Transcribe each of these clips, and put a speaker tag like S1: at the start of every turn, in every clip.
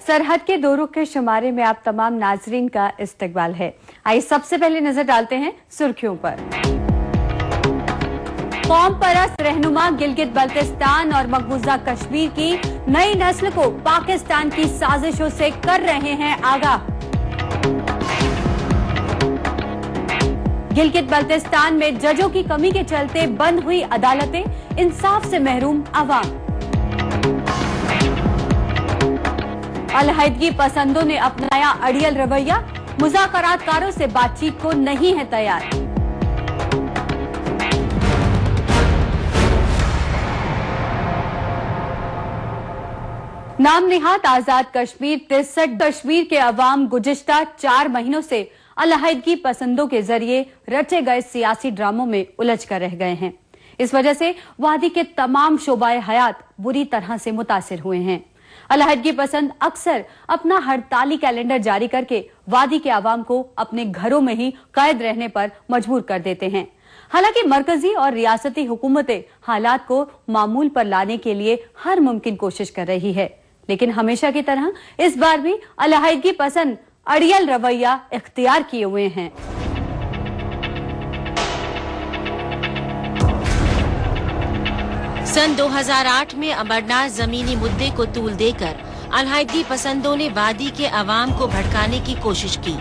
S1: सरहद के दो रुख के शुमारे में आप तमाम नाजरीन का इस्तकबाल है। आइए सबसे पहले नजर डालते हैं सुर्खियों पर। कौम परस्त रहनुमा गिलगित बल्तिस्तान और मकबूजा कश्मीर की नई नस्ल को पाकिस्तान की साजिशों से कर रहे हैं आगाह। गिलगित बल्तिस्तान में जजों की कमी के चलते बंद हुई अदालतें, इंसाफ से महरूम अवाम। अलहदगी पसंदों ने अपनाया अड़ियल रवैया, मुज़ाकरातकारों से बातचीत को नहीं है तैयार। नाम निहात आजाद कश्मीर 63 कश्मीर के अवाम गुज़िश्ता 4 महीनों से अलहदगी पसंदों के जरिए रचे गए सियासी ड्रामों में उलझ कर रह गए हैं। इस वजह से वादी के तमाम शोबाए हयात बुरी तरह से मुतासिर हुए हैं। अलहदगी पसंद अक्सर अपना हड़ताली कैलेंडर जारी करके वादी के आवाम को अपने घरों में ही कैद रहने पर मजबूर कर देते हैं। हालांकि मरकजी और रियासती हुकूमतें हालात को मामूल पर लाने के लिए हर मुमकिन कोशिश कर रही है, लेकिन हमेशा की तरह इस बार भी अलहदगी पसंद अड़ियल रवैया इख्तियार किए हुए हैं।
S2: सन 2008 में अमरनाथ जमीनी मुद्दे को तूल देकर अलहदगी पसंदों ने वादी के अवाम को भड़काने की कोशिश की,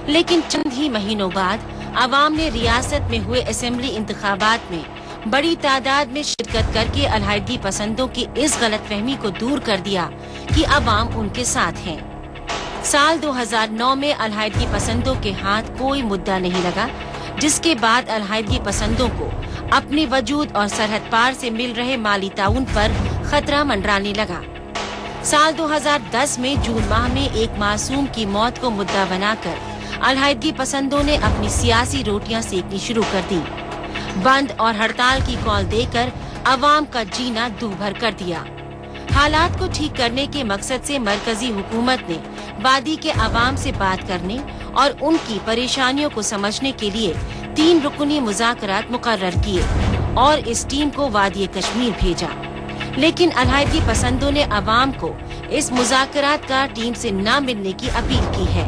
S2: लेकिन चंद ही महीनों बाद अवाम ने रियासत में हुए असेंबली इंतखाबात में बड़ी तादाद में शिरकत करके अलहदगी पसंदों की इस गलतफहमी को दूर कर दिया कि अवाम उनके साथ हैं। साल 2009 में अलहदगी पसंदों के हाथ कोई मुद्दा नहीं लगा, जिसके बाद अलहदगी पसंदों को अपने वजूद और सरहद पार से मिल रहे माली ताउन पर खतरा मंडराने लगा। साल 2010 में जून माह में एक मासूम की मौत को मुद्दा बनाकर अलहदगी पसंदों ने अपनी सियासी रोटियां सेकनी शुरू कर दी। बंद और हड़ताल की कॉल देकर अवाम का जीना दूभर कर दिया। हालात को ठीक करने के मकसद से मरकजी हुकूमत ने वादी के अवाम से बात करने और उनकी परेशानियों को समझने के लिए 3 रुकनी मुज़ाकरात मुकर्रर किए और इस टीम को वादी कश्मीर भेजा, लेकिन अलहदगी पसंदों ने अवाम को इस मुज़ाकरात का टीम से न मिलने की अपील की है।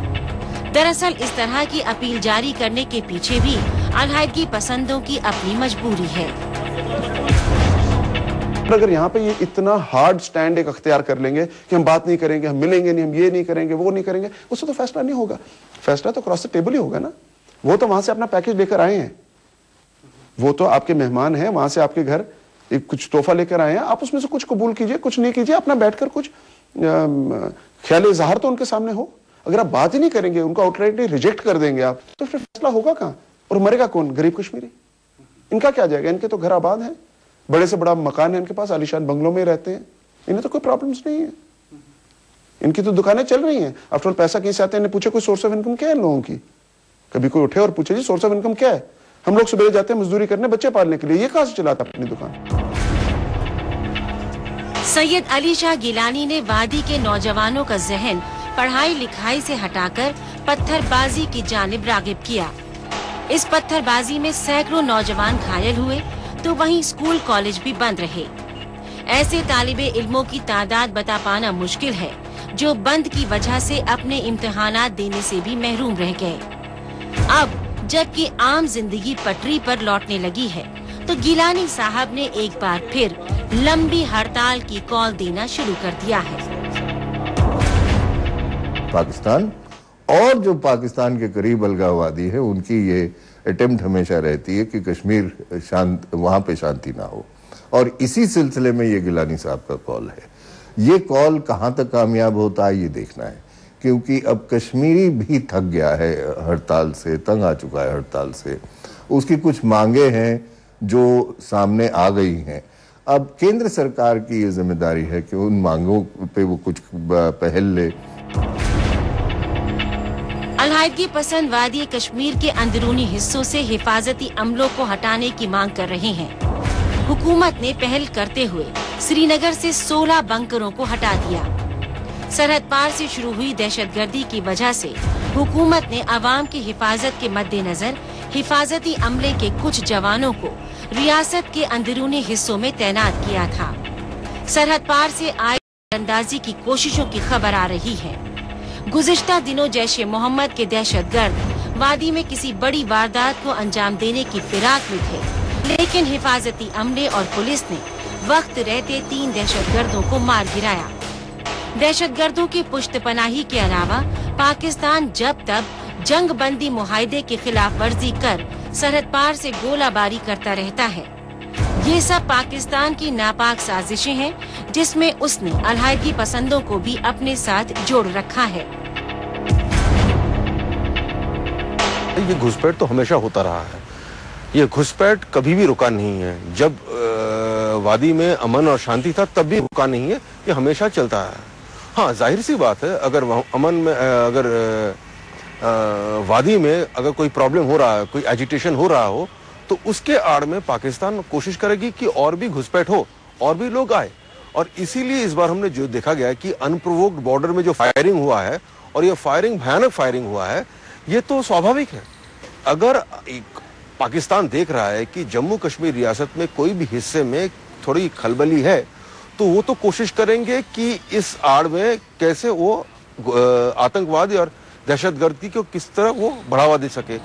S2: दरअसल इस तरह की अपील जारी करने के पीछे भी अलहदगी पसंदों की अपनी मजबूरी है।
S3: अगर यहाँ पे ये इतना हार्ड स्टैंड एक अख्तियार कर लेंगे कि हम बात नहीं करेंगे, हम मिलेंगे नहीं, हम ये नहीं करेंगे, वो नहीं करेंगे, उससे तो फैसला नहीं होगा। फैसला तो क्रॉस द टेबल ही होगा ना। वो तो वहां से अपना पैकेज लेकर आए हैं, वो तो आपके मेहमान हैं, वहां से आपके घर एक कुछ तोहफा लेकर आए हैं। आप उसमें से कुछ कबूल कीजिए, कुछ नहीं कीजिए, अपना बैठकर कुछ ख्याल इजहार तो उनके सामने हो। अगर आप बात ही नहीं करेंगे, उनको आउटराइटली रिजेक्ट कर देंगे आप, तो फिर फैसला होगा कहाँ और मरेगा कौन? गरीब कश्मीरी। इनका क्या जाएगा? इनके तो घर आबाद हैं, बड़े से बड़ा मकान है इनके पास, आलीशान बंगलों में रहते हैं, इन्हें तो कोई प्रॉब्लम्स नहीं है। इनकी तो दुकानें चल रही हैं। आफ्टर ऑल पैसा कहीं से आते हैं? इन्हें पूछे कोई सोर्स ऑफ इनकम क्या है लोगों की? कभी कोई उठे और पूछे जी सोर्स ऑफ इनकम क्या है? हम लोग सुबह जाते हैं मजदूरी करने बच्चे पालने के लिए, ये कहां से चलाता अपनी दुकान?
S2: सैयद अली शाह गिलानी ने वादी के नौजवानों का जहन पढ़ाई लिखाई से हटाकर पत्थरबाजी की जानिब रागिब किया। इस पत्थरबाजी में सैकड़ों नौजवान घायल हुए, तो वहीं स्कूल कॉलेज भी बंद रहे। ऐसे तालिबे इल्मों की तादाद बता पाना मुश्किल है जो बंद की वजह से अपने इम्तिहानात देने से भी महरूम रह गए। अब जबकि आम जिंदगी पटरी पर लौटने लगी है, तो गिलानी साहब ने एक बार फिर लंबी हड़ताल की कॉल देना शुरू कर दिया है।
S4: पाकिस्तान और जो पाकिस्तान के करीब अलगाववादी है, उनकी ये अटेम्प्ट हमेशा रहती है कि कश्मीर शांत, वहां पे शांति ना हो, और इसी सिलसिले में ये गिलानी साहब का कॉल है। ये कॉल कहां तक कामयाब होता है ये देखना है, क्योंकि अब कश्मीरी भी थक गया है हड़ताल से, तंग आ चुका है हड़ताल से। उसकी कुछ मांगे हैं जो सामने आ गई हैं। अब केंद्र सरकार की ये जिम्मेदारी है कि उन मांगों पे वो कुछ पहल ले।
S2: अलहदगी पसंद वादी कश्मीर के अंदरूनी हिस्सों से हिफाजती अमलों को हटाने की मांग कर रहे हैं। हुकूमत ने पहल करते हुए श्रीनगर से 16 बंकरों को हटा दिया। सरहद पार से शुरू हुई दहशतगर्दी की वजह से हुकूमत ने अवाम की हिफाजत के मद्देनजर हिफाजती अमले के कुछ जवानों को रियासत के अंदरूनी हिस्सों में तैनात किया था। सरहद पार से आए अंदाजी की कोशिशों की खबर आ रही है। गुज़िश्ता दिनों जैश ए मोहम्मद के दहशतगर्द वादी में किसी बड़ी वारदात को अंजाम देने की फिराक में थे, लेकिन हिफाजती अमले और पुलिस ने वक्त रहते 3 दहशतगर्दों को मार गिराया। दहशतगर्दों की पुश्तपनाही के अलावा पाकिस्तान जब तब जंग बंदी मुआहदे की खिलाफ वर्जी कर सरहद पार से गोलाबारी करता रहता है। ये सब पाकिस्तान की नापाक साजिशें हैं, जिसमें उसने अलहायदगी पसंदों को भी अपने साथ जोड़ रखा है।
S5: ये घुसपैठ तो हमेशा होता रहा है, ये घुसपैठ कभी भी रुका नहीं है। जब वादी में अमन और शांति था तब भी रुका नहीं है, ये हमेशा चलता है। हाँ, जाहिर सी बात है, अगर अमन में अगर वादी में अगर कोई प्रॉब्लम हो रहा है, कोई एजिटेशन हो रहा हो, तो उसके आड़ में पाकिस्तान कोशिश करेगी कि और भी घुसपैठ हो, और भी लोग आए। और इसीलिए इस बार हमने जो देखा गया है कि अनप्रोवोक्ड बॉर्डर में जो फायरिंग हुआ है, और ये फायरिंग भयानक फायरिंग हुआ है, ये तो स्वाभाविक है। अगर पाकिस्तान देख रहा है कि जम्मू कश्मीर रियासत में कोई भी हिस्से में थोड़ी खलबली है, तो वो तो कोशिश करेंगे कि इस आड़ में कैसे वो आतंकवादी और दहशतगर्दी को किस तरह वो बढ़ावा दे सके।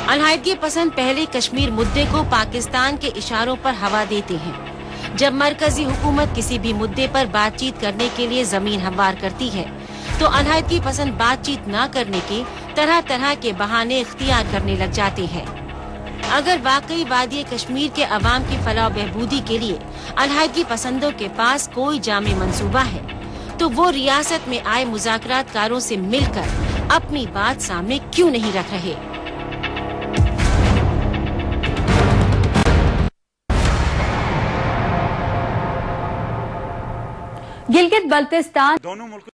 S2: अलहायदगी पसंद पहले कश्मीर मुद्दे को पाकिस्तान के इशारों पर हवा देते हैं। जब मरकजी हुकूमत किसी भी मुद्दे पर बातचीत करने के लिए जमीन हमवार करती है, तो अलहायदगी पसंद बातचीत न करने के तरह तरह के बहाने इख्तियार करने लग जाते हैं। अगर वाकई वादी कश्मीर के अवाम की फलाह बहबूदी के लिए अलहायदगी पसंदों के पास कोई जामे मंसूबा है, तो वो रियासत में आए मुज़ाकरातकारों से मिलकर अपनी बात सामने क्यों नहीं रख रहे।
S1: गिलगित बल्तिस्तान
S6: दोनों मुल्कों